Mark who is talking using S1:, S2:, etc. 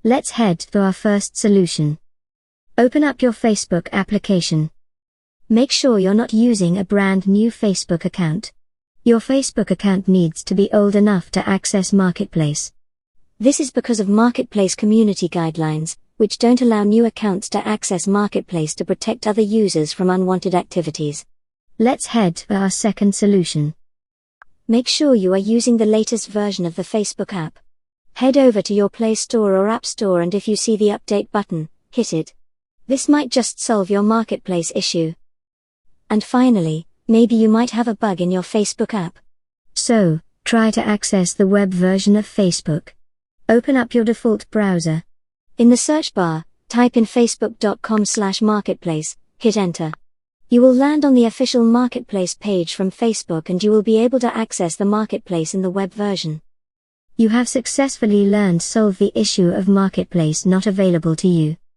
S1: Let's head to our first solution. Open up your Facebook application. Make sure you're not using a brand new Facebook account. Your Facebook account needs to be old enough to access Marketplace. This is because of Marketplace community guidelines, which don't allow new accounts to access Marketplace to protect other users from unwanted activities. Let's head to our second solution. Make sure you are using the latest version of the Facebook app. Head over to your Play Store or App Store, and if you see the update button, hit it. This might just solve your Marketplace issue. And finally, maybe you might have a bug in your Facebook app. So, try to access the web version of Facebook. Open up your default browser. In the search bar, type in facebook.com/marketplace, hit enter. You will land on the official Marketplace page from Facebook, and you will be able to access the Marketplace in the web version. You have successfully learned to solve the issue of Marketplace not available to you.